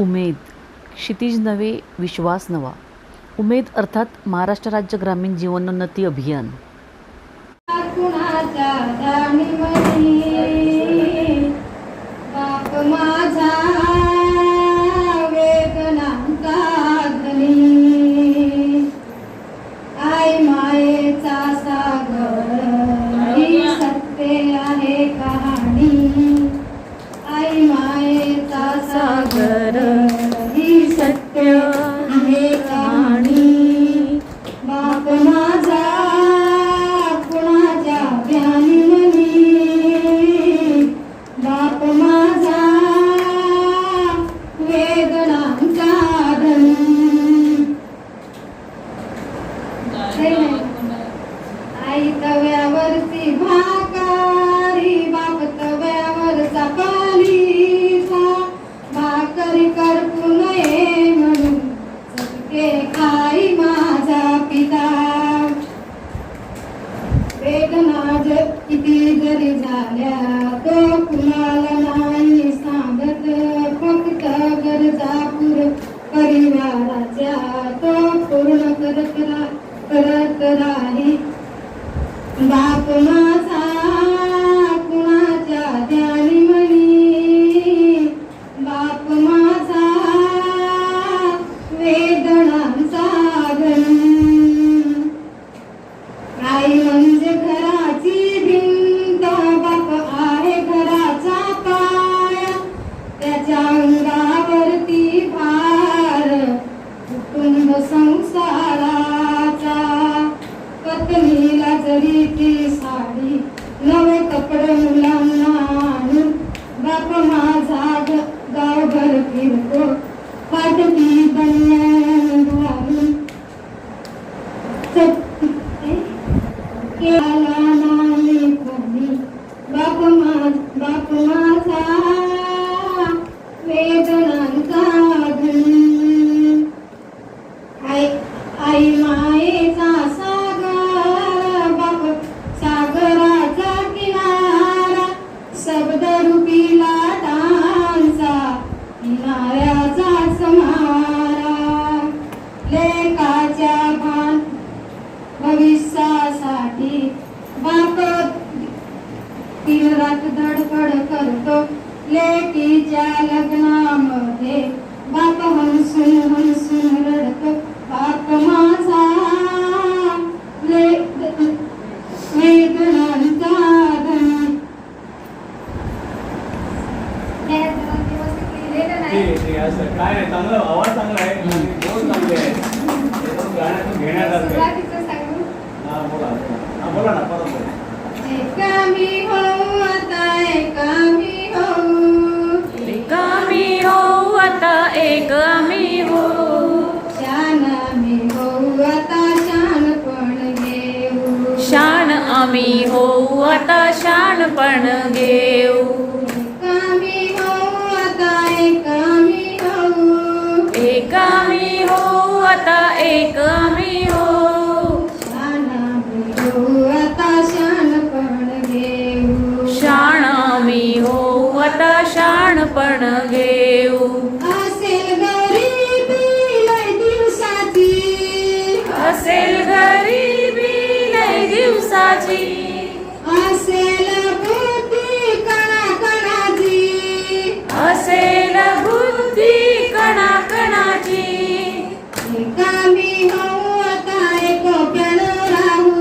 उमेद, क्षितिज नवे विश्वास नवा. उमेद अर्थात महाराष्ट्र राज्य ग्रामीण जीवनोन्नती अभियान. कुणाच्या जाणीवनी बाप माझा वेदनांचा धनी, आई मायेचा सागर ही सत्य आहे कहाणी, आई मायेचा सागर ही सत्य आहे कहाणी. बाप माझा कुणाच्या ध्यानीमनी, बाप माझा वेदनांचा धनी. आई तव्यावरची भाकरी, बाप तव्यावरचा पालीचा, भाकरी करपू नये म्हणून चटके खाई माझा पिता. वेदना किती जरी झाल्या तो कुणाला नाही सांगत, फक्त गरजा परिवाराच्या तो पूर्ण करत राही. बाप माझा कुणाच्या ध्यानीमनी, बाप माझा वेदनांचा धनी. आई म्हणजे घराची भिंत, बाप आहे घराचा पाया, त्याच्या अंगावरती भार कुटुंब संसाराचा. पत्नीला जरी ती साडी, नवे कपडे मुलांना आणून, बाप माझा गावभर फिरतो फाटकी बन्यान घालून. केला नाही कधी बाप माझा वेदनांचा धनी. आई मायेचा सागर, बाप सागराचा किनारा, शब्द रूपी लाटांचा किनाऱ्याचा समारा. लेकाच्या भविष्यासाठी बाप दिन रात धडपड करतो, लेकीच्या लग्नामध्ये बाप हंसून रडतो. बाप माझा वेदनांचा धनी. काय नाही, चांगलं आवाज चांगला आहे, बोल चांगले आहे, गाण्यातून घेण्यासारखं आहे. बोला ना, परत बोला. एकामी होऊ आता एकामी होऊ, एकामी होऊ आता एकामी होऊ, शान आम्ही होऊ आता शानपण घेऊ, शान आम्ही होऊ आता शानपण घेऊ. एकामी होऊ आता एकामी होऊ, एकामी होऊ आता एकामी होऊ, शान आम्ही होऊ आता शानपण घेऊ, शान आम्ही होऊ आता शानपण घेऊ. असेल गरीबी लय दिवसाची, असेल गरीबी लय दिवसाची, असेल बुद्धी कणाकणाची, असेल बुद्धी कणाकणाची. एकामी होऊ आता एकोप्यानं राहू,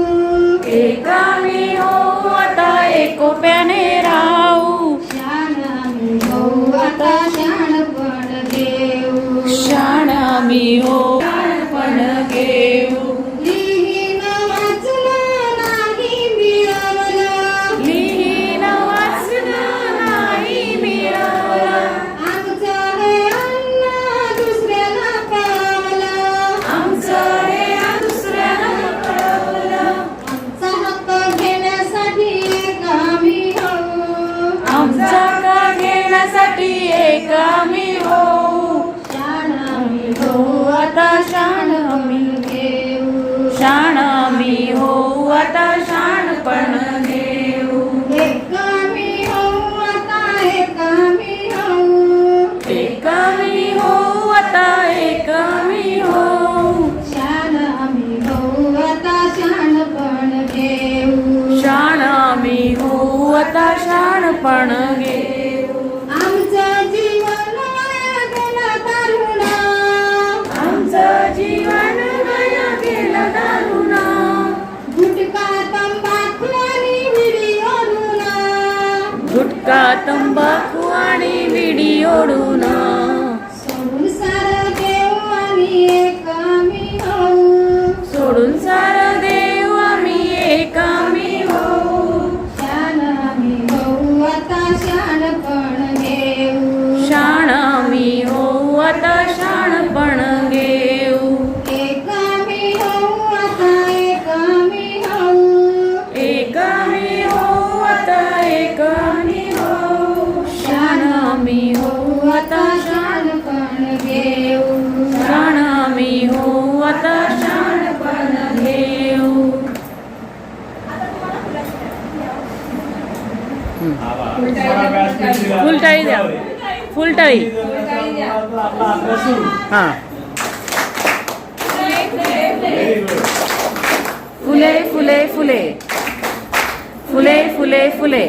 एकामी होऊ आता एकोप्याने राहू, शान आम्ही होऊ आता शानपण घेऊ, शान आम्ही होऊ शानपण घेऊ. लिहिण वाचलं नाही मिळवलं, लिहिण वाचलं नाही मिळवलं, आमचं हे अन्न दुसऱ्याला पावलं, आमचं हे दुसऱ्याला कळवलं. आमचा हक्क घेण्यासाठी एकामी होऊ, आमचा हक्क घेण्यासाठी एकामी होऊ, शान आम्ही होऊ आता शहाणपण घेऊ आमचं जीवन वाया गेलं दारुणा आमचं जीवन वाया गेलं दारुणा गुटखा तंबाखू आणि व्हिडिओ गुटखा तंबाखू आणि व्हिडिओडून सोडून सारं देऊ आम्ही एकामी होऊ सोडून सारं देव आम्ही एकामी होऊ शान आम्ही होऊ आता शानपण घेऊ शाण आम्ही होऊ आता शाणपण घेऊ एकामी होऊ आता एकामी होऊ एकामी होऊ आता एकामी होऊ शाण आम्ही होऊ आता शानपण घेऊ शाण आम्ही होऊ आता शाणपण घेऊ फुलटाळी द्या फुलटाळी आपला अभ्यास सुरू. हां Very good. फुले फुले फुले फुले फुले फुले